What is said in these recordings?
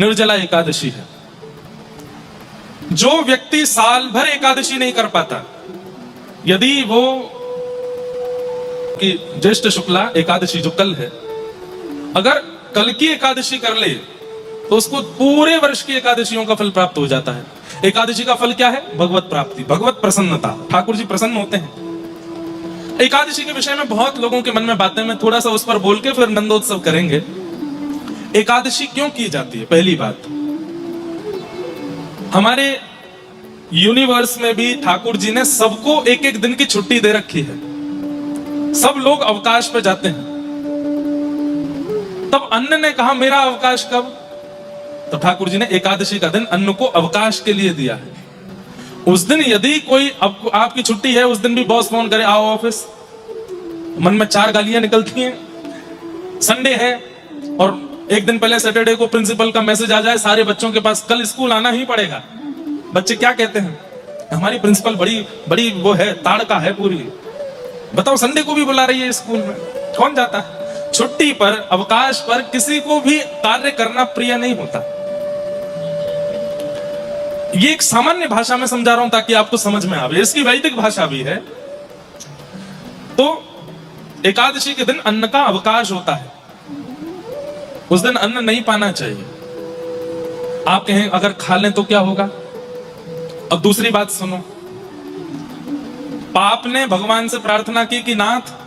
निर्जला एकादशी है। जो व्यक्ति साल भर एकादशी नहीं कर पाता, यदि वो कि ज्येष्ठ शुक्ला एकादशी जो कल है, अगर कल की एकादशी कर ले तो उसको पूरे वर्ष की एकादशियों का फल प्राप्त हो जाता है। एकादशी का फल क्या है? भगवत प्राप्ति, भगवत प्रसन्नता। ठाकुर जी प्रसन्न होते हैं। एकादशी के विषय में बहुत लोगों के मन में बातें, मैं थोड़ा सा उस पर बोल के फिर नंदोत्सव करेंगे। एकादशी क्यों की जाती है? पहली बात, हमारे यूनिवर्स में भी ठाकुर जी ने सबको एक एक दिन की छुट्टी दे रखी है। सब लोग अवकाश पे जाते हैं। तब अन्न ने कहा मेरा अवकाश कब? तो ठाकुर जी ने एकादशी का दिन अन्न को अवकाश के लिए दिया है। उस दिन यदि कोई आपकी छुट्टी है, उस दिन भी बॉस फोन करे आओ ऑफिस, मन में 4 गालियां निकलती हैं। संडे है और एक दिन पहले सैटरडे को प्रिंसिपल का मैसेज आ जाए सारे बच्चों के पास, कल स्कूल आना ही पड़ेगा। बच्चे क्या कहते हैं? हमारी प्रिंसिपल बड़ी वो है, ताड़का है पूरी। बताओ, संडे को भी बुला रही है स्कूल में, कौन जाता है? छुट्टी पर, अवकाश पर किसी को भी कार्य करना प्रिय नहीं होता। ये एक सामान्य भाषा में समझा रहा हूं ताकि आपको समझ में आवे। इसकी वैदिक भाषा भी है। तो एकादशी के दिन अन्न का अवकाश होता है। उस दिन अन्न नहीं पाना चाहिए। आप कहें अगर खा लें तो क्या होगा? अब दूसरी बात सुनो, पाप ने भगवान से प्रार्थना की कि नाथ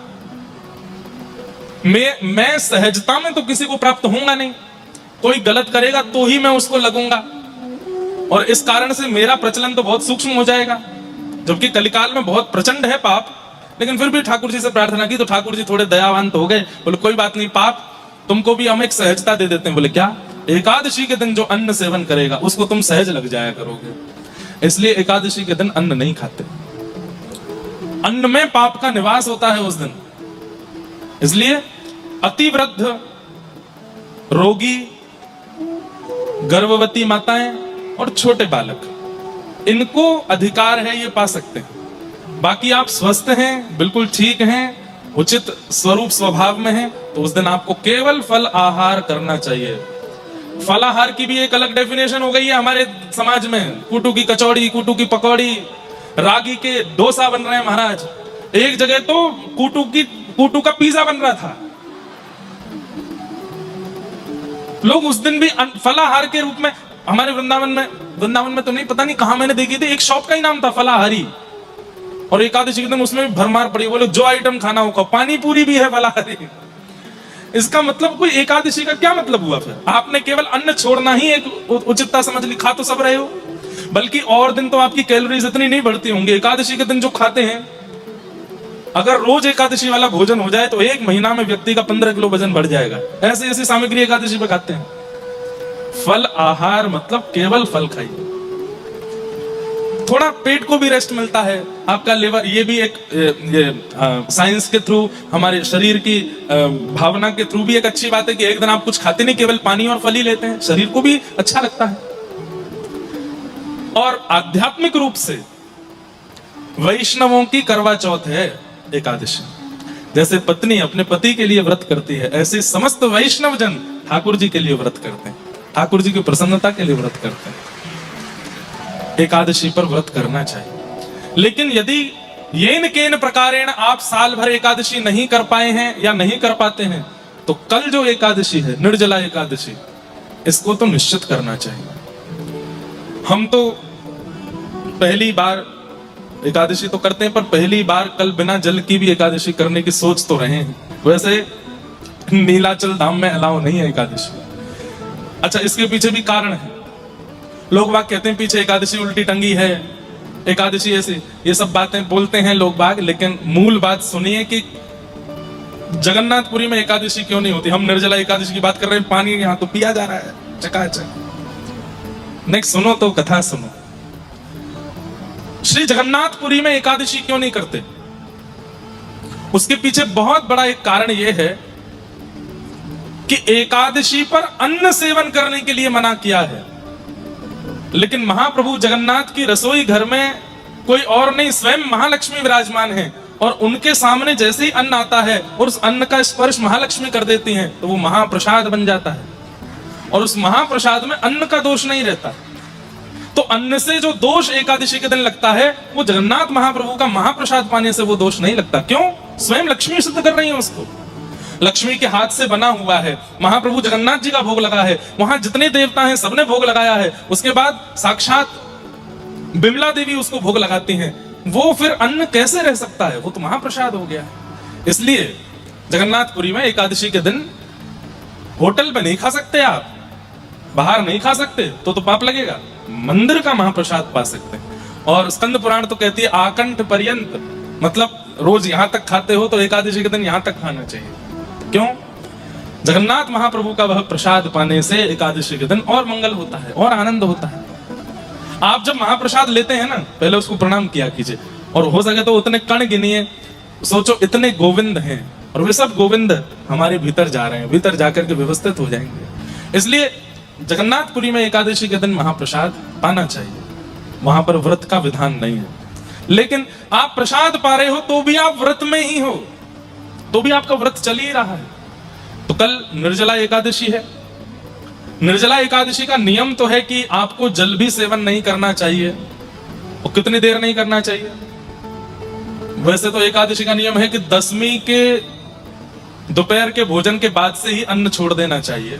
मैं सहजता में तो किसी को प्राप्त होऊंगा नहीं, कोई गलत करेगा तो ही मैं उसको लगूंगा, और इस कारण से मेरा प्रचलन तो बहुत सूक्ष्म हो जाएगा। जबकि कलिकाल में बहुत प्रचंड है पाप, लेकिन फिर भी ठाकुर जी से प्रार्थना की तो ठाकुर जी थोड़े दयावान तो हो गए। बोले कोई बात नहीं, पाप तुमको भी हम एक सहजता दे देते हैं। बोले क्या? एकादशी के दिन जो अन्न सेवन करेगा उसको तुम सहज लग जाया करोगे, इसलिए एकादशी के दिन अन्न नहीं खाते। अन्न में पाप का निवास होता है उस दिन। इसलिए अतिवृद्ध, रोगी, गर्भवती माताएं और छोटे बालक, इनको अधिकार है, ये पा सकते हैं। बाकी आप स्वस्थ हैं, बिल्कुल ठीक हैं, उचित स्वरूप स्वभाव में हैं, तो उस दिन आपको केवल फल आहार करना चाहिए। फलाहार की भी एक अलग डेफिनेशन हो गई है हमारे समाज में। कूटू की कचौड़ी, कूटू की पकौड़ी, रागी के डोसा बन रहे हैं महाराज। एक जगह तो कूटू का पिज्जा बन रहा था। लोग उस दिन भी फलाहार के रूप में, हमारे वृंदावन में तो नहीं, पता नहीं कहां मैंने देखी थी, एक शॉप का ही नाम था फलाहारी, और एकादशी के दिन उसमें भी भरमार पड़ी। बोले जो आइटम खाना होगा, पानी पूरी भी है फलाहारी। इसका मतलब कोई एकादशी का क्या मतलब हुआ? फिर आपने केवल अन्न छोड़ना ही एक उचितता समझ ली। खा तो सब रहे हो, बल्कि और दिन तो आपकी कैलोरीज इतनी नहीं बढ़ती होंगी। एकादशी के दिन जो खाते हैं, अगर रोज एकादशी वाला भोजन हो जाए तो 1 महीना में व्यक्ति का 15 किलो वजन बढ़ जाएगा। ऐसी ऐसी सामग्री एकादशी पे खाते हैं। फल आहार मतलब केवल फल खाइए, थोड़ा पेट को भी रेस्ट मिलता है, आपका लिवर, ये भी एक साइंस के थ्रू, हमारे शरीर की भावना के थ्रू भी एक अच्छी बात है कि एक दिन आप कुछ खाते नहीं, केवल पानी और फल ही लेते हैं, शरीर को भी अच्छा लगता है। और आध्यात्मिक रूप से वैष्णवों की करवा चौथ है एकादशी। जैसे पत्नी अपने पति के लिए व्रत करती है, ऐसे समस्त वैष्णव जन ठाकुर जी के लिए व्रत करते हैं, ठाकुर जी की प्रसन्नता के लिए व्रत करते हैं। एकादशी पर व्रत करना चाहिए। लेकिन यदि येन केन प्रकारेण आप साल भर एकादशी नहीं कर पाए हैं या नहीं कर पाते हैं, तो कल जो एकादशी है, निर्जला एकादशी, इसको तो निश्चित करना चाहिए। हम तो पहली बार एकादशी तो करते हैं, पर पहली बार कल बिना जल की भी एकादशी करने की सोच तो रहे हैं। वैसे नीलाचल धाम में अलाउ नहीं है एकादशी। अच्छा, इसके पीछे भी कारण है। लोग बाग कहते हैं पीछे एकादशी उल्टी टंगी है, एकादशी ऐसी, ये सब बातें बोलते हैं लोग बाग, लेकिन मूल बात सुनिए कि जगन्नाथपुरी में एकादशी क्यों नहीं होती। हम निर्जला एकादशी की बात कर रहे हैं, पानी यहां तो पिया जा रहा है चकाचक। नेक्स्ट सुनो तो कथा सुनो। श्री जगन्नाथपुरी में एकादशी क्यों नहीं करते? उसके पीछे बहुत बड़ा एक कारण यह है कि एकादशी पर अन्न सेवन करने के लिए मना किया है। लेकिन महाप्रभु जगन्नाथ की रसोई घर में कोई और नहीं, स्वयं महालक्ष्मी विराजमान है, और उनके सामने जैसे ही अन्न आता है और उस अन्न का स्पर्श महालक्ष्मी कर देती हैं, तो वो महाप्रसाद बन जाता है। और उस महाप्रसाद में अन्न का दोष नहीं रहता। तो अन्न से जो दोष एकादशी के दिन लगता है, वो जगन्नाथ महाप्रभु का महाप्रसाद पाने से वो दोष नहीं लगता। क्यों? स्वयं लक्ष्मी सिद्ध कर रही है उसको। लक्ष्मी के हाथ से बना हुआ है, महाप्रभु जगन्नाथ जी का भोग लगा है, वहां जितने देवता हैं सबने भोग लगाया है। उसके बाद साक्षात बिमला देवी उसको भोग लगाती हैं। वो फिर अन्न कैसे रह सकता है? वो तो महाप्रसाद हो गया है। इसलिए जगन्नाथपुरी में एकादशी के दिन होटल में नहीं खा सकते, आप बाहर नहीं खा सकते, तो पाप लगेगा। मंदिर का महाप्रसाद पा सकते हैं। और स्कंद पुराण तो कहती है आकंठ पर्यंत, मतलब रोज यहां तक खाते हो तो एकादशी के दिन यहां तक खाना चाहिए। क्यों? जगन्नाथ महाप्रभु का वह प्रसाद पाने से एकादशी के दिन और मंगल होता है और आनंद होता है। आप जब महाप्रसाद लेते हैं ना, पहले उसको प्रणाम किया कीजिए, और हो सके तो उतने कण गिनिए। सोचो इतने गोविंद हैं और वे सब गोविंद हमारे भीतर जा रहे हैं, भीतर जाकर के व्यवस्थित हो जाएंगे। इसलिए जगन्नाथपुरी में एकादशी के दिन महाप्रसाद पाना चाहिए। वहां पर व्रत का विधान नहीं है। लेकिन आप प्रसाद पा रहे हो तो भी आप व्रत में ही हो, तो भी आपका व्रत चल ही रहा है। तो कल निर्जला एकादशी है। निर्जला एकादशी का नियम तो है कि आपको जल भी सेवन नहीं करना चाहिए। और कितनी देर नहीं करना चाहिए? वैसे तो एकादशी का नियम है कि 10वीं के दोपहर के भोजन के बाद से ही अन्न छोड़ देना चाहिए,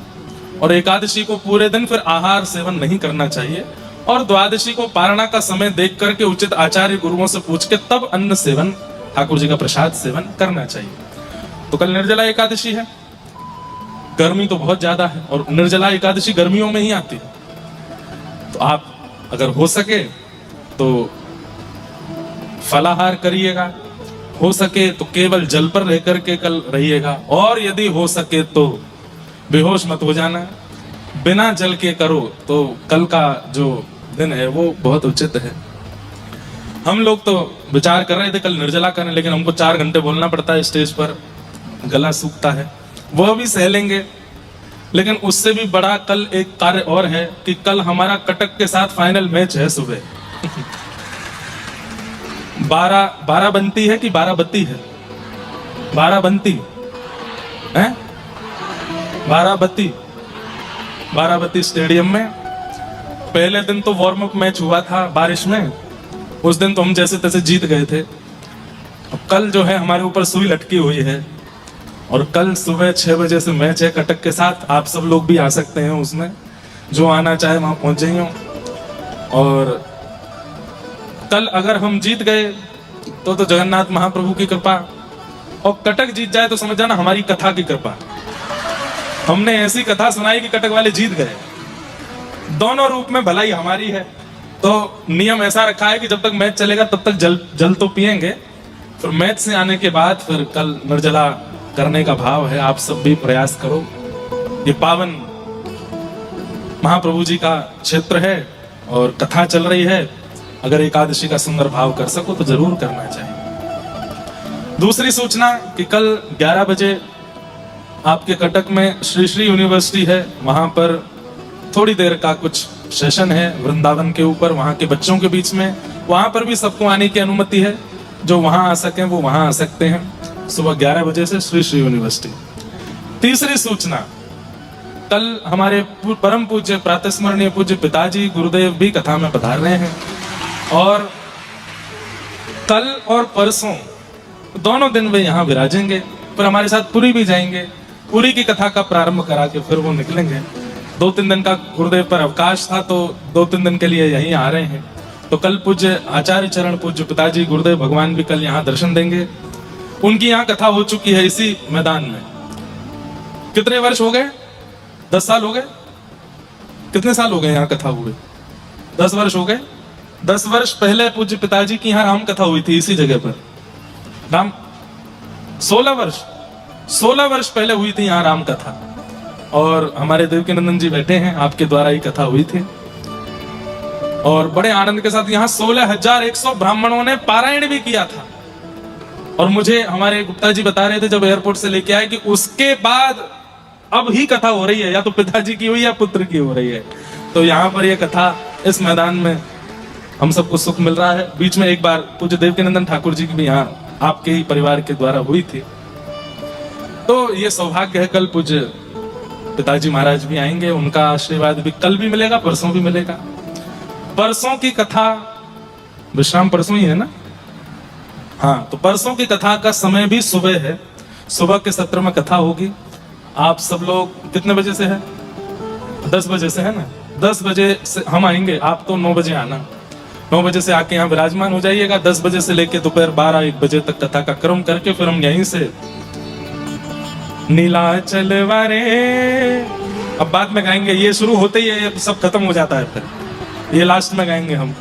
और एकादशी को पूरे दिन फिर आहार सेवन नहीं करना चाहिए, और द्वादशी को पारणा का समय देख करके उचित आचार्य गुरुओं से पूछ के तब अन्न सेवन, ठाकुर जी का प्रसाद सेवन करना चाहिए। तो कल निर्जला एकादशी है। गर्मी तो बहुत ज्यादा है और निर्जला एकादशी गर्मियों में ही आती है। तो आप अगर हो सके तो फलाहार करिएगा, हो सके तो केवल जल पर रह करके कल रहिएगा, और यदि हो सके तो बेहोश मत हो जाना। बिना जल के करो तो कल का जो दिन है वो बहुत उचित है। हम लोग तो विचार कर रहे थे कल निर्जला करें, लेकिन हमको 4 घंटे बोलना पड़ता है स्टेज पर, गला सूखता है, वह भी सह लेंगे। लेकिन उससे भी बड़ा कल एक कार्य और है कि कल हमारा कटक के साथ फाइनल मैच है सुबह। 12 बनती है कि 12 बत्ती है? 12 बनती है, 12 बत्ती स्टेडियम में। पहले दिन तो वार्म अप मैच हुआ था बारिश में, उस दिन तो हम जैसे तैसे जीत गए थे। अब कल जो है हमारे ऊपर सुई लटकी हुई है, और कल सुबह 6 बजे से मैच है कटक के साथ। आप सब लोग भी आ सकते हैं उसमें, जो आना चाहे वहां पहुंच जाइए। और कल अगर हम जीत गए तो जगन्नाथ महाप्रभु की कृपा, और कटक जीत जाए तो समझ जाना हमारी कथा की कृपा। हमने ऐसी कथा सुनाई कि कटक वाले जीत गए। दोनों रूप में भलाई हमारी है। तो नियम ऐसा रखा है कि जब तक मैच चलेगा तब तक जल तो पिएंगे, फिर मैच से आने के बाद फिर कल निर्जला करने का भाव है। आप सब भी प्रयास करो। ये पावन महाप्रभु जी का क्षेत्र है और कथा चल रही है। अगर एकादशी का सुंदर भाव कर सको तो जरूर करना चाहिए। दूसरी सूचना कि कल 11 बजे आपके कटक में श्री श्री यूनिवर्सिटी है, वहां पर थोड़ी देर का कुछ सेशन है वृंदावन के ऊपर, वहां के बच्चों के बीच में। वहां पर भी सबको आने की अनुमति है। जो वहां आ सके वो वहां आ सकते हैं, सुबह 11 बजे से श्री श्री यूनिवर्सिटी। तीसरी सूचना, कल हमारे परम पूज्य प्रातस्मरणीय पूज्य पिताजी गुरुदेव भी कथा में पधार रहे हैं, और कल और परसों दोनों दिन वे यहाँ विराजेंगे। पर हमारे साथ पुरी भी जाएंगे। पुरी की कथा का प्रारंभ करा के फिर वो निकलेंगे। 2-3 दिन का गुरुदेव पर अवकाश था, तो 2-3 दिन के लिए यहीं आ रहे हैं। तो कल पूज्य आचार्य चरण पूज्य पिताजी गुरुदेव भगवान भी कल यहाँ दर्शन देंगे। उनकी यहाँ कथा हो चुकी है इसी मैदान में। कितने वर्ष हो गए? 10 साल हो गए? कितने साल हो गए यहाँ कथा हुए? 10 वर्ष हो गए। 10 वर्ष पहले पूज्य पिताजी की यहाँ राम कथा हुई थी इसी जगह पर। 16 वर्ष पहले हुई थी यहाँ राम कथा, और हमारे देवकीनंदन जी बैठे हैं, आपके द्वारा ही कथा हुई थी। और बड़े आनंद के साथ यहाँ 16,100 ब्राह्मणों ने पारायण भी किया था। और मुझे हमारे गुप्ता जी बता रहे थे जब एयरपोर्ट से लेके आए कि उसके बाद अब ही कथा हो रही है, या तो पिताजी की हुई या पुत्र की हो रही है। तो यहाँ पर यह कथा इस मैदान में हम सबको सुख मिल रहा है। बीच में एक बार पूज्य देवकीनंदन ठाकुर जी की भी यहाँ आपके ही परिवार के द्वारा हुई थी। तो ये सौभाग्य है कल पूज्य पिताजी महाराज भी आएंगे, उनका आशीर्वाद भी कल भी मिलेगा, परसों भी मिलेगा। परसों की कथा, विश्राम परसों ही है ना? हाँ, तो परसों की कथा का समय भी सुबह है। सुबह के सत्र में कथा होगी। आप सब लोग कितने बजे से है? 10 बजे से है ना? 10 बजे से हम आएंगे, आप तो 9 बजे आना। 9 बजे से आके यहाँ विराजमान हो जाइएगा। 10 बजे से लेके दोपहर 12-1 बजे तक कथा का क्रम करके फिर हम यहीं से नीलाचल वारे, अब बाद में गाएंगे। ये शुरू होते ही ये सब खत्म हो जाता है, फिर ये लास्ट में गाएंगे हम।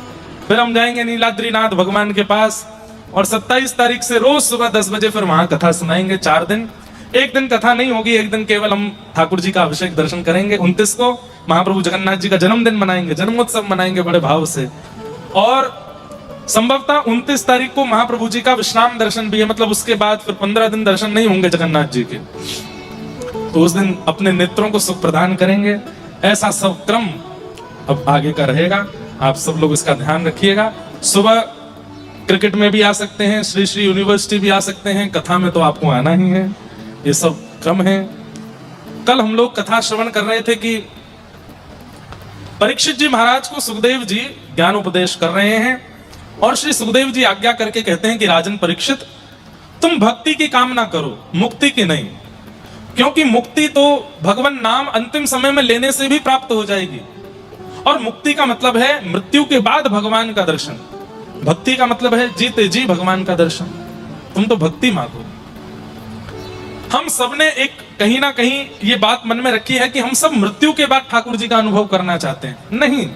फिर हम जाएंगे नीलाद्रीनाथ भगवान के पास और 27 तारीख से रोज सुबह 10 बजे फिर वहां कथा सुनाएंगे। 4 दिन, एक दिन कथा नहीं होगी, एक दिन केवल हम ठाकुर जी का अभिषेक दर्शन करेंगे। 29 को महाप्रभु जगन्नाथ जी का जन्मदिन मनाएंगे, जन्मोत्सव मनाएंगे बड़े भाव से। और संभवतः 29 तारीख को महाप्रभु जी का विश्राम दर्शन भी है, मतलब उसके बाद फिर 15 दिन दर्शन नहीं होंगे जगन्नाथ जी के। तो उस दिन अपने नेत्रों को सुख प्रदान करेंगे। ऐसा सब क्रम अब आगे का रहेगा, आप सब लोग इसका ध्यान रखिएगा। सुबह क्रिकेट में भी आ सकते हैं, श्री श्री यूनिवर्सिटी भी आ सकते हैं, कथा में तो आपको आना ही है। ये सब क्रम है। कल हम लोग कथा श्रवण कर रहे थे कि परीक्षित जी महाराज को सुखदेव जी ज्ञान उपदेश कर रहे हैं और श्री सुखदेव जी आज्ञा करके कहते हैं कि राजन परीक्षित, तुम भक्ति की कामना करो, मुक्ति की नहीं, क्योंकि मुक्ति तो भगवान नाम अंतिम समय में लेने से भी प्राप्त हो जाएगी। और मुक्ति का मतलब है मृत्यु के बाद भगवान का दर्शन, भक्ति का मतलब है जीते जी भगवान का दर्शन। तुम तो भक्ति मांगो। हम सबने एक कहीं ना कहीं ये बात मन में रखी है कि हम सब मृत्यु के बाद ठाकुर जी का अनुभव करना चाहते हैं। नहीं,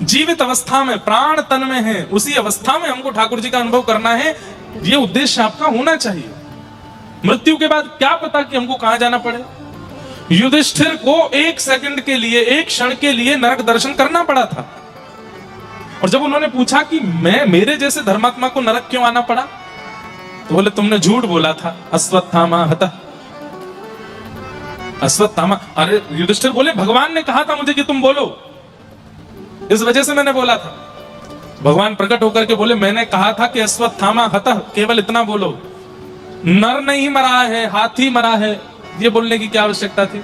जीवित अवस्था में, प्राण तन में है, उसी अवस्था में हमको ठाकुर जी का अनुभव करना है। ये उद्देश्य आपका होना चाहिए। मृत्यु के बाद क्या पता कि हमको कहां जाना पड़े। युधिष्ठिर को 1 सेकंड के लिए, 1 क्षण के लिए नरक दर्शन करना पड़ा था। और जब उन्होंने पूछा कि मेरे जैसे धर्मात्मा को नरक क्यों आना पड़ा, तो बोले तुमने झूठ बोला था, अश्वत्थामा हतः। अश्वत्थामा, अरे युधिष्ठिर बोले भगवान ने कहा था मुझे कि तुम बोलो, इस वजह से मैंने बोला था। भगवान प्रकट होकर के बोले मैंने कहा था कि अश्वत्थामा हतः, केवल इतना बोलो, नर नहीं मरा है, हाथी मरा है, ये बोलने की क्या आवश्यकता थी।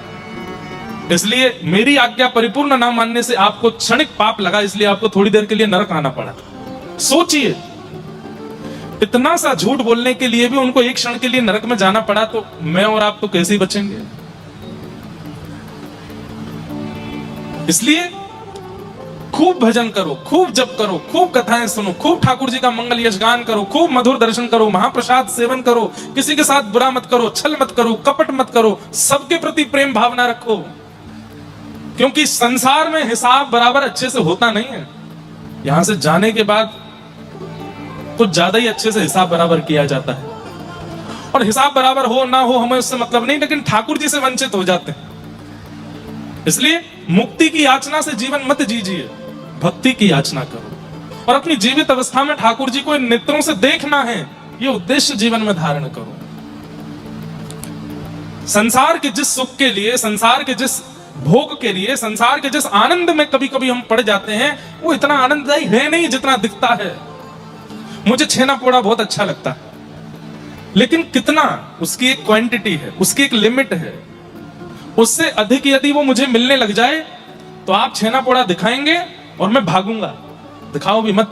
इसलिए मेरी आज्ञा परिपूर्ण ना मानने से आपको क्षणिक पाप लगा, इसलिए आपको थोड़ी देर के लिए नरक आना पड़ा। सोचिए, इतना सा झूठ बोलने के लिए भी उनको 1 क्षण के लिए नरक में जाना पड़ा, तो मैं और आप तो कैसे बचेंगे। इसलिए खूब भजन करो, खूब जप करो, खूब कथाएं सुनो, खूब ठाकुर जी का मंगल यश गान करो, खूब मधुर दर्शन करो, महाप्रसाद सेवन करो, किसी के साथ बुरा मत करो, छल मत करो, कपट मत करो, सबके प्रति प्रेम भावना रखो। क्योंकि संसार में हिसाब बराबर अच्छे से होता नहीं है। यहां से जाने के बाद कुछ ज्यादा ही अच्छे से हिसाब बराबर किया जाता है। और हिसाब बराबर हो ना हो हमें उससे मतलब नहीं, लेकिन ठाकुर जी से वंचित हो जाते हैं। इसलिए मुक्ति की याचना से जीवन मत जीजिए, भक्ति की याचना करो और अपनी जीवित अवस्था में ठाकुर जी को इन नेत्रों से देखना है, ये उद्देश्य जीवन में धारण करो। संसार के जिस सुख के लिए, संसार के जिस भोग के लिए, संसार के जिस आनंद में कभी कभी हम पड़ जाते हैं, वो इतना आनंददायी है नहीं जितना दिखता है। मुझे छेना पोड़ा बहुत अच्छा लगता है, लेकिन कितना, उसकी एक क्वांटिटी है, उसकी एक लिमिट है। उससे अधिक यदि वो मुझे मिलने लग जाए तो आप छेना पोड़ा दिखाएंगे और मैं भागूंगा, दिखाओ भी मत।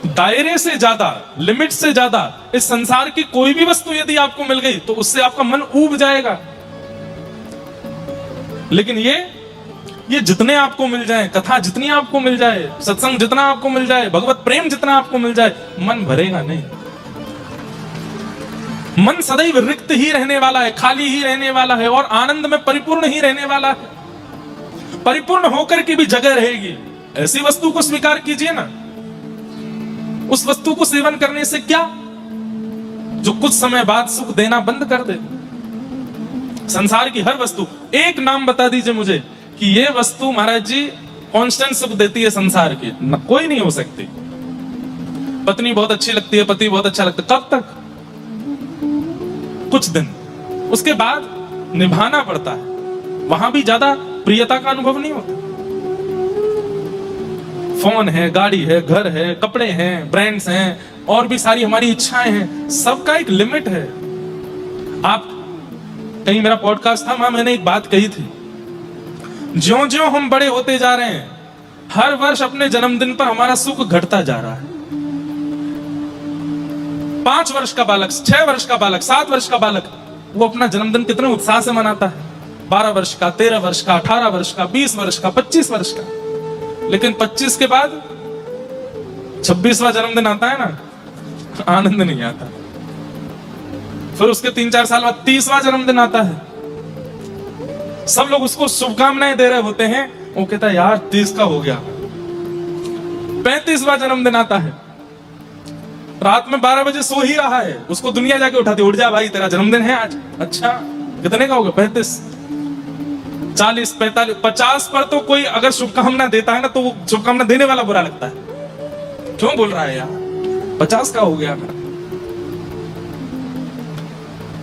दायरे से ज्यादा, लिमिट से ज्यादा इस संसार की कोई भी वस्तु यदि आपको मिल गई तो उससे आपका मन ऊब जाएगा। लेकिन ये जितने आपको मिल जाए, कथा जितनी आपको मिल जाए, सत्संग जितना आपको मिल जाए, भगवत प्रेम जितना आपको मिल जाए, मन भरेगा नहीं। मन सदैव रिक्त ही रहने वाला है, खाली ही रहने वाला है और आनंद में परिपूर्ण ही रहने वाला है। परिपूर्ण होकर के भी जगह रहेगी। ऐसी वस्तु को स्वीकार कीजिए ना। उस वस्तु को सेवन करने से क्या, जो कुछ समय बाद सुख देना बंद कर दे। संसार की हर वस्तु, एक नाम बता दीजिए मुझे कि ये वस्तु महाराज जी कांस्टेंट सुख देती है संसार की, न कोई नहीं हो सकती। पत्नी बहुत अच्छी लगती है, पति बहुत अच्छा लगता है, कब तक? कुछ दिन, उसके बाद निभाना पड़ता है। वहां भी ज्यादा प्रियता का अनुभव नहीं होता। फोन है, गाड़ी है, घर है, कपड़े हैं, ब्रांड्स हैं, और भी सारी हमारी इच्छाएं हैं, सबका एक लिमिट है। आप कहीं मेरा पॉडकास्ट था, वहां मैंने एक बात कही थी, ज्यों-ज्यों हम बड़े होते जा रहे हैं, हर वर्ष अपने जन्मदिन पर हमारा सुख घटता जा रहा है। 5 वर्ष का बालक, 6 वर्ष का बालक, 7 वर्ष का बालक, वो अपना जन्मदिन कितने उत्साह से मनाता है। 12 वर्ष का, 13 वर्ष का, 18 वर्ष का, 20 वर्ष का, 25 वर्ष का। लेकिन 25 के बाद 26वां जन्मदिन आता है ना, आनंद नहीं आता। फिर उसके 3-4 साल बाद 30वां जन्मदिन आता है, सब लोग उसको शुभकामनाएं दे रहे होते हैं, वो कहता है यार 30 का हो गया। 35वां जन्मदिन आता है, रात में 12 बजे सो ही रहा है, उसको दुनिया जाके उठाती, उठ जा भाई तेरा जन्मदिन है आज। अच्छा कितने का होगा? 35, 40, 45, 50 पर तो कोई अगर शुभकामना देता है ना, तो वो शुभकामना देने वाला बुरा लगता है, क्यों बोल रहा है यार, 50 का हो गया।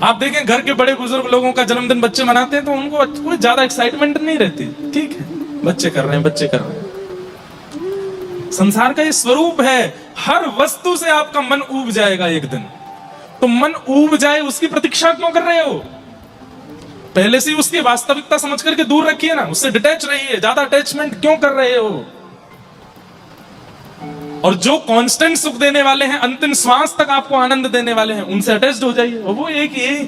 आप देखें घर के बड़े बुजुर्ग लोगों का जन्मदिन बच्चे मनाते हैं तो उनको कोई ज्यादा एक्साइटमेंट नहीं रहती, ठीक है बच्चे कर रहे हैं, बच्चे कर रहे हैं। संसार का ये स्वरूप है, हर वस्तु से आपका मन ऊब जाएगा एक दिन। तो मन ऊब जाए उसकी प्रतीक्षा क्यों कर रहे हो? पहले से ही उसकी वास्तविकता समझ करके दूर रखिए ना, उससे डिटैच रहिए। ज्यादा अटैचमेंट क्यों कर रहे हो? और जो कांस्टेंट सुख देने वाले हैं, अंतिम श्वास तक आपको आनंद देने वाले हैं, उनसे अटैच्ड हो जाइए। और वो एक ये है,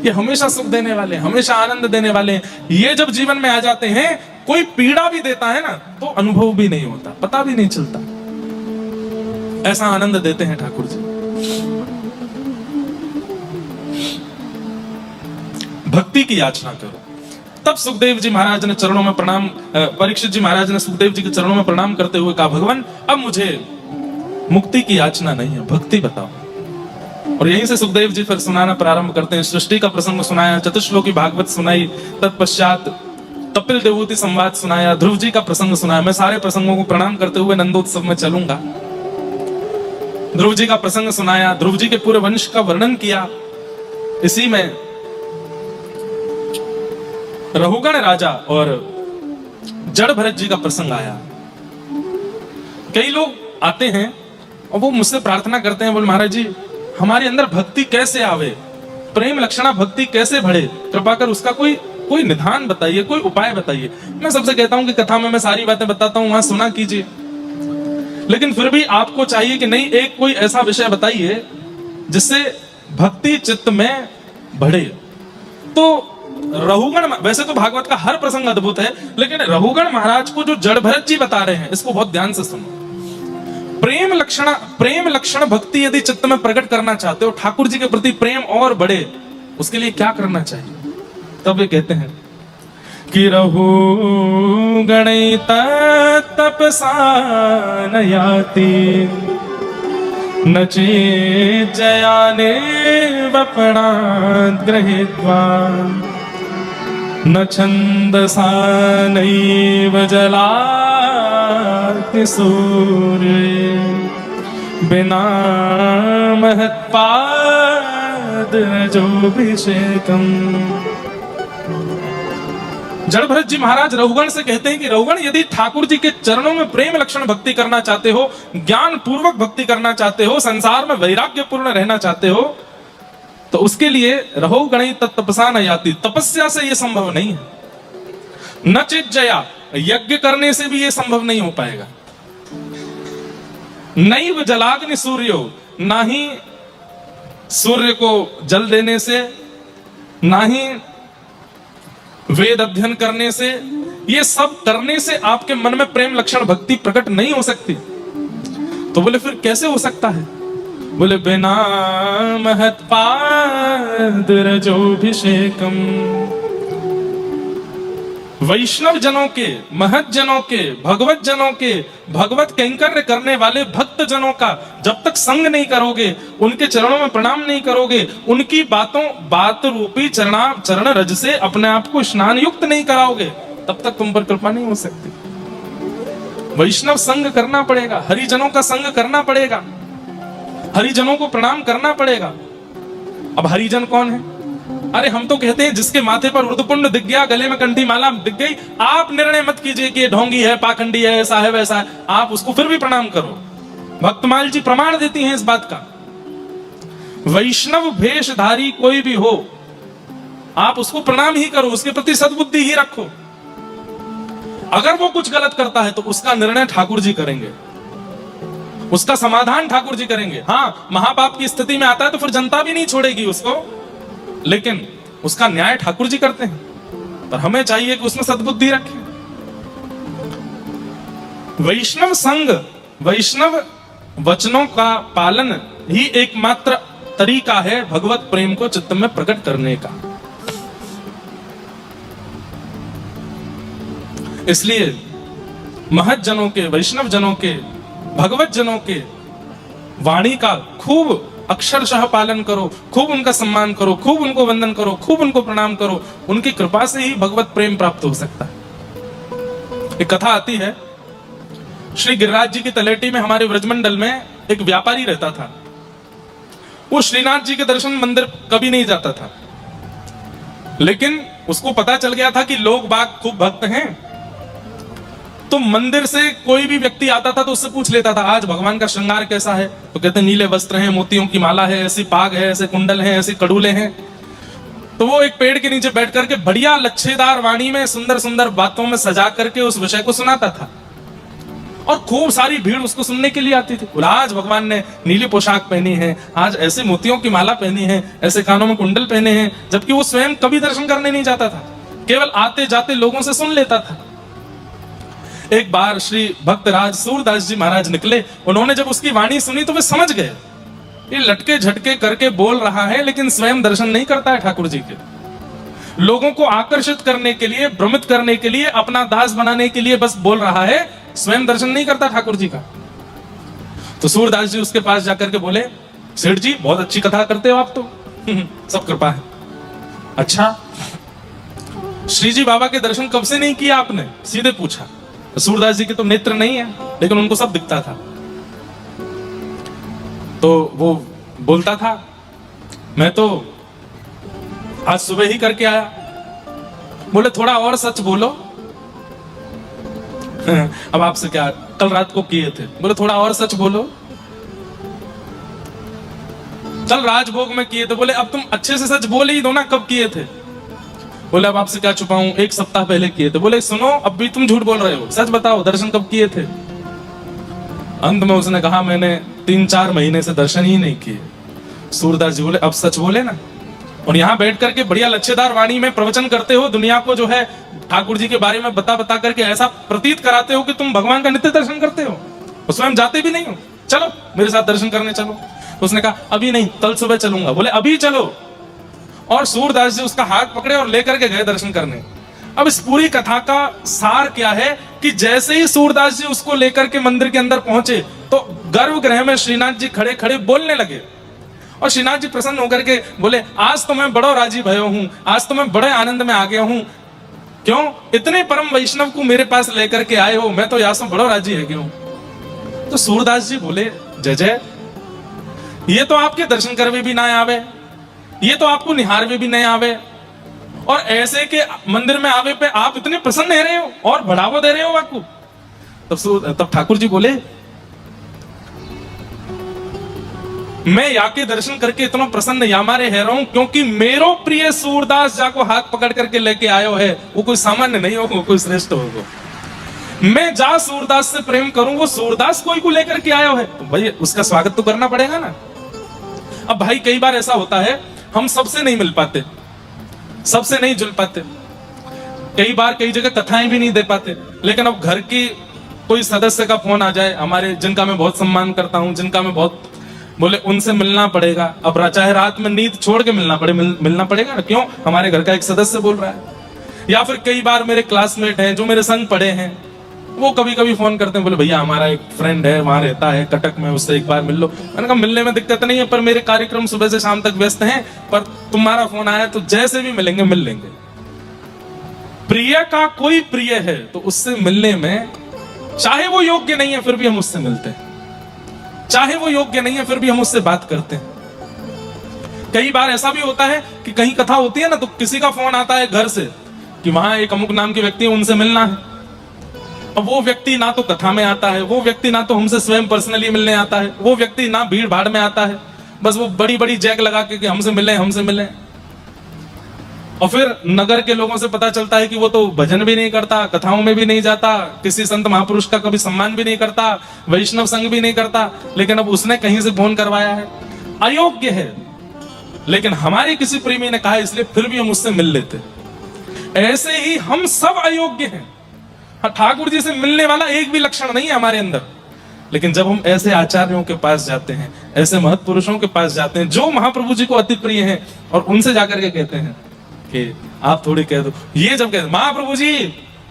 ये हमेशा सुख देने वाले हैं, हमेशा आनंद देने वाले हैं। ये जब जीवन में आ जाते हैं, कोई पीड़ा भी देता है ना, तो अनुभव भी नहीं होता, पता भी नहीं चलता। ऐसा आनंद देते हैं ठाकुर जी। भक्ति की याचना करो। तब सुखदेव जी महाराज ने चरणों में प्रणाम, परीक्षित जी महाराज ने सुखदेव जी के चरणों में प्रणाम करते हुए कहा, भगवान अब मुझे मुक्ति की याचना नहीं है, भक्ति बताओ। और यहीं से सुखदेव जी फिर सुनाना प्रारंभ करते हैं। सृष्टि का प्रसंग सुनाया, चतुश्लोकी भागवत सुनाई, तत्पश्चात कपिल देवहूति संवाद सुनाया, ध्रुव जी का प्रसंग सुनाया। मैं सारे प्रसंगों को प्रणाम करते हुए नंदोत्सव में चलूंगा। ध्रुव जी का प्रसंग सुनाया, ध्रुव जी के पूरे वंश का वर्णन किया। इसी में रहुगण राजा और जड़ भरत जी का प्रसंग आया। कई लोग आते हैं और वो मुझसे प्रार्थना करते हैं, बोल महाराज जी हमारे अंदर भक्ति कैसे आवे, प्रेम लक्षणा भक्ति कैसे बढ़े, कृपा कर उसका कोई निधान बताइए, कोई उपाय बताइए। मैं सबसे कहता हूं कि कथा में मैं सारी बातें बताता हूं, वहां सुना कीजिए। लेकिन फिर भी आपको चाहिए कि नहीं, एक कोई ऐसा विषय बताइए जिससे भक्ति चित्त में बढ़े। तो रहुगण, वैसे तो भागवत का हर प्रसंग अद्भुत है, लेकिन रहुगण महाराज को जो जड़ भरत जी बता रहे हैं, इसको बहुत ध्यान से सुनो। प्रेम लक्षण भक्ति यदि चित्त में प्रकट करना चाहते हो, ठाकुर जी के प्रति प्रेम और बढ़े, उसके लिए क्या करना चाहिए? तब वे कहते हैं कि रहुगण तपसा न याति, न चेत् जयाने वपणात् गृहीत्वा, न छन्दसा नैव जलाति सूर्ये, बिना महत्पादरजोभिषेकम्। जड़ भरत जी महाराज रहुगण से कहते हैं कि रहुगण यदि ठाकुर जी के चरणों में प्रेम लक्षण भक्ति करना चाहते हो, ज्ञान पूर्वक भक्ति करना चाहते हो, संसार में वैराग्य पूर्ण रहना चाहते हो, तो उसके लिए रहुगण तपसा न याति, तपस्या से यह संभव नहीं है। न चित जया, यज्ञ करने से भी यह संभव नहीं हो पाएगा। नैव जलाग्नि सूर्यो, ना ही सूर्य को जल देने से, ना ही वेद अध्ययन करने से, ये सब करने से आपके मन में प्रेम लक्षण भक्ति प्रकट नहीं हो सकती। तो बोले फिर कैसे हो सकता है? बोले बिना महत्पादरजोभिषेकम्। वैष्णव जनों के, महत जनों के, भगवत जनों के, भगवत कैंकर्य करने वाले भक्त जनों का जब तक संग नहीं करोगे, उनके चरणों में प्रणाम नहीं करोगे, उनकी बात रूपी चरण रज से अपने आप को स्नान युक्त नहीं कराओगे, तब तक तुम पर कृपा नहीं हो सकती। वैष्णव संग करना पड़ेगा, हरिजनों का संग करना पड़ेगा, हरिजनों को प्रणाम करना पड़ेगा। अब हरिजन कौन है? अरे हम तो कहते हैं जिसके माथे पर उर्दपुंड दिख गया, गले में कंठी माला दिख गई, आप निर्णय मत कीजिए कि ये ढोंगी है, पाखंडी है, ऐसा है वैसा है, आप उसको फिर भी प्रणाम करो। भक्तमाल जी प्रमाण देती हैं इस बात का। वैष्णव भेषधारी कोई भी हो, आप उसको प्रणाम ही करो, उसके प्रति सद्बुद्धि ही रखो। अगर वो कुछ गलत करता है तो उसका निर्णय ठाकुर जी करेंगे, उसका समाधान ठाकुर जी करेंगे। हाँ, महापाप की स्थिति में आता है तो फिर जनता भी नहीं छोड़ेगी उसको, लेकिन उसका न्याय ठाकुर जी करते हैं। पर हमें चाहिए कि उसमें सद्बुद्धि रखें। वैष्णव संग, वैष्णव वचनों का पालन ही एकमात्र तरीका है भगवत प्रेम को चित्त में प्रकट करने का। इसलिए महत जनों के, वैष्णव जनों के, भगवत जनों के वाणी का खूब अक्षरशः पालन करो, खूब उनका सम्मान करो, खूब उनको वंदन करो, खूब उनको प्रणाम करो। उनकी कृपा से ही भगवत प्रेम प्राप्त हो सकता है। एक कथा आती है, श्री गिरिराज जी की तलेटी में हमारे व्रजमंडल में एक व्यापारी रहता था। वो श्रीनाथ जी के दर्शन मंदिर कभी नहीं जाता था, लेकिन उसको पता चल गया था कि लोग बाग खूब भक्त हैं, तो मंदिर से कोई भी व्यक्ति आता था तो उससे पूछ लेता था आज भगवान का श्रृंगार कैसा है, तो कहते नीले वस्त्र हैं, मोतियों की माला है, ऐसी पाग है, ऐसे कुंडल हैं, ऐसे कड़ूले हैं। तो वो एक पेड़ के नीचे बैठ करके बढ़िया लच्छेदार वाणी में सुंदर सुंदर बातों में सजा करके उस विषय को सुनाता था, और खूब सारी भीड़ उसको सुनने के लिए आती थी। बोला आज भगवान ने नीली पोशाक पहनी है, आज ऐसे मोतियों की माला पहनी है, ऐसे कानों में कुंडल पहने हैं, जबकि वो स्वयं कभी दर्शन करने नहीं जाता था, केवल आते जाते लोगों से सुन लेता था। एक बार श्री भक्तराज सूरदास जी महाराज निकले, उन्होंने जब उसकी वाणी सुनी तो वे समझ गए ये लटके झटके करके बोल रहा है, लेकिन स्वयं दर्शन नहीं करता है ठाकुर जी के। लोगों को आकर्षित करने के लिए, भ्रमित करने के लिए, अपना दास बनाने के लिए बस बोल रहा है, स्वयं दर्शन नहीं करता ठाकुर जी का। तो सूरदास जी उसके पास जाकर के बोले, सेठ जी बहुत अच्छी कथा करते हो आप तो सब कृपा है। अच्छा, श्री जी बाबा के दर्शन कब से नहीं किया आपने? सीधे पूछा। सूरदास जी के तो नेत्र नहीं है, लेकिन उनको सब दिखता था। तो वो बोलता था मैं तो आज सुबह ही करके आया। बोले थोड़ा और सच बोलो। अब आपसे क्या, कल रात को किए थे। बोले थोड़ा और सच बोलो। कल राजभोग में किए थे। बोले अब तुम अच्छे से सच बोल ही दो ना, कब किए थे? बोले अब आपसे क्या छुपाऊं, एक सप्ताह पहले किए थे। बोले सुनो अब भी तुम झूठ बोल रहे हो, सच बताओ दर्शन कब किए थे? अंत में उसने कहा मैंने 3-4 महीने से दर्शन ही नहीं किए। सूरदास जी बोले अब सच बोले ना। और यहाँ बैठ करके बढ़िया लच्छेदार वाणी में प्रवचन करते हो, दुनिया को जो है ठाकुर जी के बारे में बता करके ऐसा प्रतीत कराते हो कि तुम भगवान का नित्य दर्शन करते हो, और स्वयं जाते भी नहीं हो। चलो मेरे साथ दर्शन करने चलो। उसने कहा अभी नहीं, कल सुबह चलूंगा। बोले अभी चलो। और सूरदास जी उसका हाथ पकड़े और लेकर के गए दर्शन करने। अब इस पूरी कथा का सार क्या है कि जैसे ही सूरदास जी उसको लेकर के मंदिर के अंदर पहुंचे तो गर्भगृह में श्रीनाथ जी खड़े खड़े बोलने लगे, और श्रीनाथ जी प्रसन्न होकर के बोले आज तो मैं बड़ा राजी भयो हूं, आज तो मैं बड़े आनंद में आ गया हूं। क्यों? इतने परम वैष्णव को मेरे पास लेकर के आए हो, मैं तो यहाँ से बड़ा राजी है क्यों? तो सूरदास जी बोले जय जय, ये तो आपके दर्शन करवे भी ना आवे, ये तो आपको निहारवे भी नहीं आवे, और ऐसे के मंदिर में आवे पे आप इतने प्रसन्न रह रहे हो और बढ़ावा दे रहे हो आपको। तब ठाकुर जी बोले मैं याके दर्शन करके इतना प्रसन्न यामारे है रहा हूं क्योंकि मेरो प्रिय सूरदास जाको हाथ पकड़ करके लेके आयो है, वो कोई सामान्य नहीं होगा, कोई श्रेष्ठ होगा। मैं जा सूरदास से प्रेम करूं, वो सूरदास कोई को लेकर के आयो है, तो भाई उसका स्वागत तो करना पड़ेगा ना। अब भाई कई बार ऐसा होता है हम सबसे नहीं मिल पाते, सबसे नहीं जुल पाते, कई बार कई जगह कथाएं भी नहीं दे पाते। लेकिन अब घर की कोई सदस्य का फोन आ जाए हमारे, जिनका मैं बहुत सम्मान करता हूं, जिनका मैं बहुत, बोले उनसे मिलना पड़ेगा। अब चाहे रात में नींद छोड़ के मिलना पड़ेगा ना। क्यों? हमारे घर का एक सदस्य बोल रहा है। या फिर कई बार मेरे क्लासमेट हैं जो मेरे संग पढ़े हैं, वो कभी कभी फोन करते हैं, बोले भैया हमारा एक फ्रेंड है वहां रहता है कटक में, उससे एक बार मिल लो। मैंने कहा मिलने में दिक्कत नहीं है, पर मेरे कार्यक्रम सुबह से शाम तक व्यस्त हैं, पर तुम्हारा फोन आया तो जैसे भी मिलेंगे मिल लेंगे। प्रिय का कोई प्रिय है तो उससे मिलने में, चाहे वो योग्य नहीं है फिर भी हम उससे मिलते हैं, चाहे वो योग्य नहीं है फिर भी हम उससे बात करते हैं। कई बार ऐसा भी होता है कि कहीं कथा होती है ना, तो किसी का फोन आता है घर से कि वहां एक अमुक नाम के व्यक्ति है, उनसे मिलना है। अब वो व्यक्ति ना तो कथा में आता है, वो व्यक्ति ना तो हमसे स्वयं पर्सनली मिलने आता है, वो व्यक्ति ना भीड़ भाड़ में आता है, बस वो बड़ी बड़ी जैक लगा के कि हमसे मिले हमसे मिले। और फिर नगर के लोगों से पता चलता है कि वो तो भजन भी नहीं करता, कथाओं में भी नहीं जाता, किसी संत महापुरुष का कभी सम्मान भी नहीं करता, वैष्णव संग भी नहीं करता, लेकिन अब उसने कहीं से फोन करवाया है, अयोग्य है। लेकिन हमारे किसी प्रेमी ने कहा इसलिए फिर भी हम उससे मिल लेते। ऐसे ही हम सब अयोग्य हैं। ठाकुर जी से मिलने वाला एक भी लक्षण नहीं है हमारे अंदर। लेकिन जब हम ऐसे आचार्यों के पास जाते हैं, ऐसे महत् पुरुषों के पास जाते हैं जो महाप्रभु जी को अति प्रिय हैं, और उनसे जाकर के कहते हैं कि आप थोड़ी कह दो, ये जब कहते महाप्रभु जी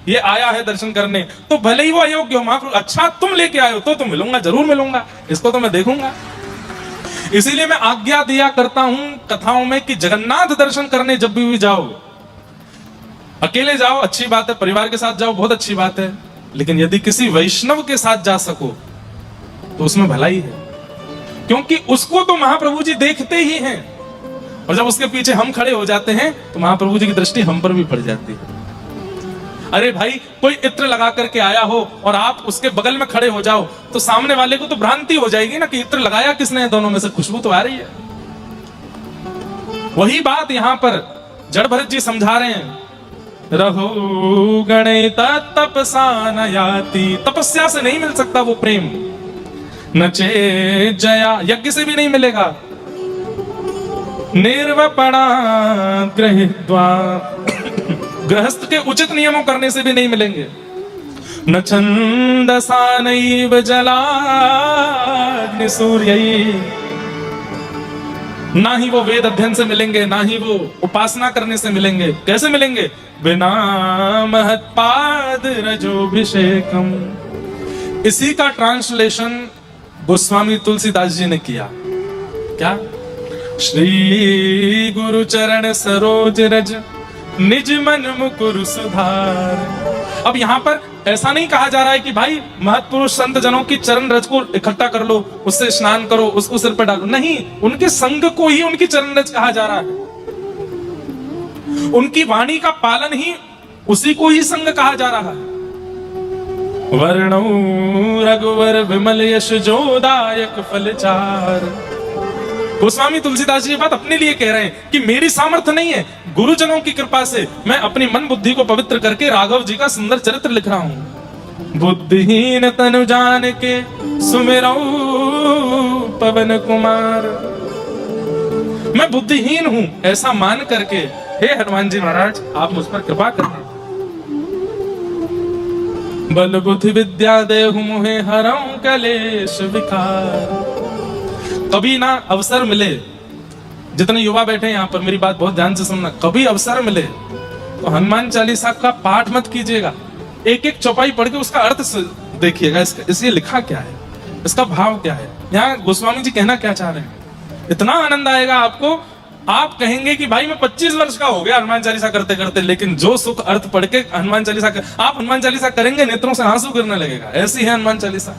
ये आया है दर्शन करने, तो भले ही वो अयोग्य हो, महाप्रभु अच्छा तुम लेके आए हो तो मिलूंगा, जरूर मिलूंगा, इसको तो मैं देखूंगा। इसीलिए मैं आज्ञा दिया करता हूं कथाओं में कि जगन्नाथ दर्शन करने जब भी जाओ, अकेले जाओ अच्छी बात है, परिवार के साथ जाओ बहुत अच्छी बात है, लेकिन यदि किसी वैष्णव के साथ जा सको तो उसमें भलाई है, क्योंकि उसको तो महाप्रभु जी देखते ही हैं, और जब उसके पीछे हम खड़े हो जाते हैं तो महाप्रभु जी की दृष्टि हम पर भी पड़ जाती है। अरे भाई कोई इत्र लगा करके आया हो और आप उसके बगल में खड़े हो जाओ तो सामने वाले को तो भ्रांति हो जाएगी ना कि इत्र लगाया किसने, दोनों में से खुशबू तो आ रही है। वही बात यहां पर जड़ भरत जी समझा रहे हैं, रहो गणित तपसा न याति, तपस्या से नहीं मिल सकता वो प्रेम, नचे जया यज्ञ से भी नहीं मिलेगा, निर्वपणा गृहीत्वा गृहस्थ के उचित नियमों करने से भी नहीं मिलेंगे, न छंदसा नैव जलाग्नि सूर्यैः, ना ही वो वेद अध्ययन से मिलेंगे, ना ही वो उपासना करने से मिलेंगे। कैसे मिलेंगे? बिना महत्पाद रजोभिषेकम। इसी का ट्रांसलेशन गोस्वामी तुलसीदास जी ने किया। क्या? श्री गुरु चरण सरोज रज निज मन मुकुर सुधार। अब यहां पर ऐसा नहीं कहा जा रहा है कि भाई महत्पुरुष संत जनों की चरण रज को इकट्ठा कर लो, उससे स्नान करो, उसको सिर पर डालो, नहीं, उनके संग को ही उनकी चरण रज कहा जा रहा है। उनकी वाणी का पालन ही उसी को ही संग कहा जा रहा है। वर्णो रघुवर विमल यश जोदायक फलचार। गोस्वामी तुलसीदास जी ये बात अपने लिए कह रहे हैं कि मेरी सामर्थ्य नहीं है, गुरुजनों की कृपा से मैं अपनी मन बुद्धि को पवित्र करके राघव जी का सुंदर चरित्र लिख रहा हूं। बुद्धिहीन तनु जान के सुमिरौ पवन कुमार। मैं बुद्धिहीन हूं ऐसा मान करके हे हनुमान जी महाराज आप मुझ पर कृपा करें। बल बुद्धि विद्या देहु मुहे हरऊं कलेश विकार। कभी ना अवसर मिले, जितने युवा बैठे हैं यहाँ पर मेरी बात बहुत ध्यान से सुनना, कभी अवसर मिले तो हनुमान चालीसा का पाठ मत कीजिएगा, एक एक चौपाई पढ़ के उसका अर्थ देखिएगा, इसलिए लिखा क्या है, इसका भाव क्या है, यहाँ गोस्वामी जी कहना क्या चाह रहे हैं। इतना आनंद आएगा आपको, आप कहेंगे कि भाई मैं 25 वर्ष का हो गया हनुमान चालीसा करते करते, लेकिन जो सुख अर्थ पढ़ के हनुमान चालीसा आप हनुमान चालीसा करेंगे नेत्रों से आंसू गिरने लगेगा। ऐसी है हनुमान चालीसा।